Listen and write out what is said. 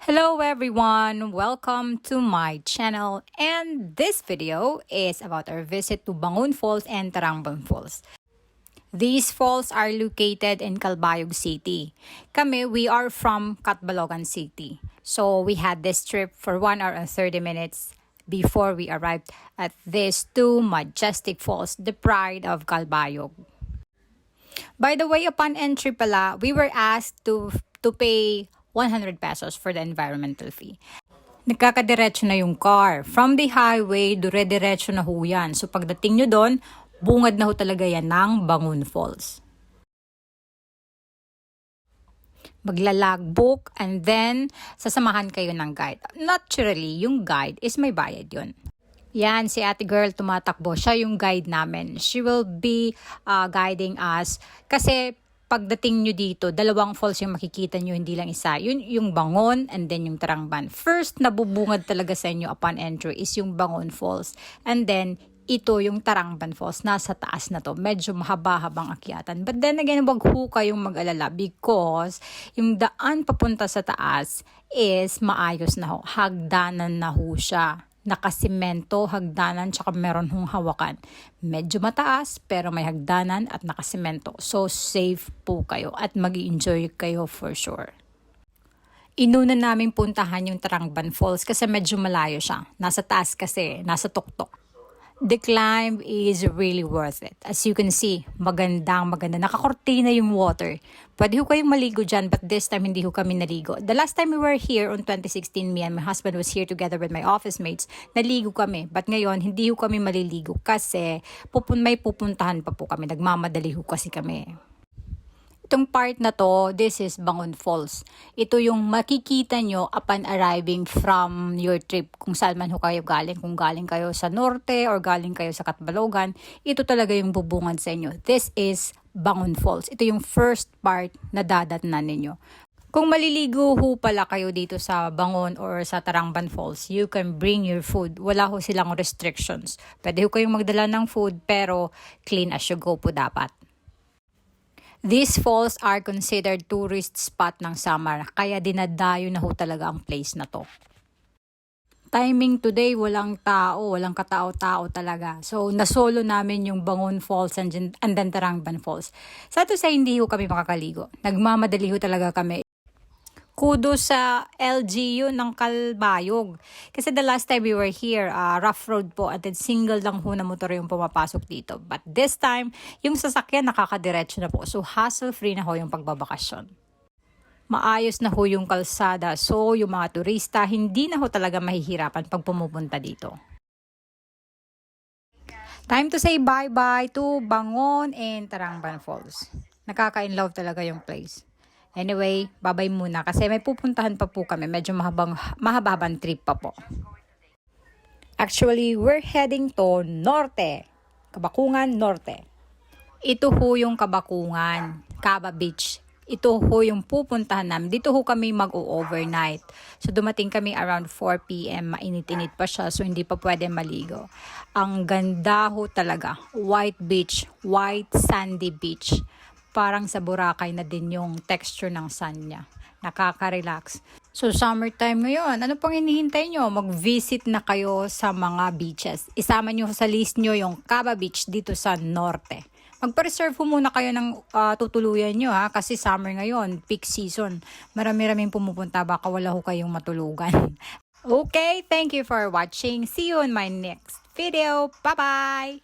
Hello everyone, welcome to my channel, and this video is about our visit to Bangon Falls and Tarangban Falls. These falls are located in Calbayog City. We are from Catbalogan City. So we had this trip for 1 hour and 30 minutes before we arrived at these two majestic falls, the pride of Calbayog. By the way, upon entry pala, we were asked to pay 100 pesos for the environmental fee. Nagkakadiretso na yung car. From the highway, dire-diretso na ho yan. So pagdating nyo doon, bungad na ho talaga yan ng Bangon Falls. Maglalagbook and then sasamahan kayo ng guide. Naturally, yung guide is may bayad yun. Yan, si ate girl tumatakbo. Siya yung guide namin. She will be guiding us. Kasi pagdating nyo dito, dalawang falls yung makikita nyo, hindi lang isa. Yun yung Bangon and then yung Tarangban. First, nabubungad talaga sa inyo upon entry is yung Bangon Falls. And then, ito yung Tarangban Falls. Nasa taas na to. Medyo mahaba-habang akyatan. But then again, wag ho kayong mag-alala because yung daan papunta sa taas is maayos na ho. Hagdanan na ho siya. Nakasimento, hagdanan, tsaka meron hong hawakan. Medyo mataas, pero may hagdanan at nakasimento. So, safe po kayo at mag-enjoy kayo for sure. Inuna namin puntahan yung Tarangban Falls kasi medyo malayo siya. Nasa taas kasi, nasa tuktok. The climb is really worth it. As you can see, maganda. Nakakortina yung water. Pwede ho kayong maligo dyan, but this time hindi ho kami naligo. The last time we were here on 2016, me and my husband was here together with my office mates. Naligo kami. But ngayon, hindi ho kami maliligo kasi may pupuntahan pa po kami. Nagmamadali ho kasi kami. Itong part na to, this is Bangon Falls. Ito yung makikita nyo upon arriving from your trip. Kung saan man ho kayo galing. Kung galing kayo sa norte or galing kayo sa Catbalogan, ito talaga yung bubungan sa inyo. This is Bangon Falls. Ito yung first part na dadatnan ninyo. Kung maliligo ho pala kayo dito sa Bangon or sa Tarangban Falls, you can bring your food. Wala ho silang restrictions. Pwede ho kayong magdala ng food pero clean as you go po dapat. These falls are considered tourist spot ng summer, kaya dinadayo na ho talaga ang place na to. Timing today, walang tao, walang katao-tao talaga. So, nasolo namin yung Bangon Falls and then Tarangban Falls. Sa ito sa hindi ho kami makakaligo. Nagmamadali ho talaga kami. Kudos sa LGU ng Calbayog. Kasi the last time we were here, rough road po at then single lang ho na motor yung pumapasok dito. But this time, yung sasakyan nakakadiretso na po. So hassle-free na ho yung pagbabakasyon. Maayos na ho yung kalsada. So yung mga turista, hindi na ho talaga mahihirapan pag pumupunta dito. Time to say bye-bye to Bangon and Tarangban Falls. Nakaka-inlove talaga yung place. Anyway, babay muna kasi may pupuntahan pa po kami. Medyo mahabang trip pa po. Actually, we're heading to Norte. Kabakungan, Norte. Ito ho yung Kabakungan, Caba Beach. Ito ho yung pupuntahan namin. Dito ho kami mag-overnight. So dumating kami around 4 p.m. Mainit-init pa siya so hindi pa pwede maligo. Ang ganda ho talaga. White beach, white sandy beach. Parang sa Boracay na din yung texture ng sun niya. Nakaka-relax. So, summertime ngayon, ano pang hinihintay nyo? Mag-visit na kayo sa mga beaches. Isama nyo sa list nyo yung Caba Beach dito sa Norte. Magpa-reserve po muna kayo ng tutuluyan nyo ha, kasi summer ngayon, peak season. Marami-raming pumupunta, baka wala ho kayong matulugan. Okay, thank you for watching. See you in my next video. Bye-bye!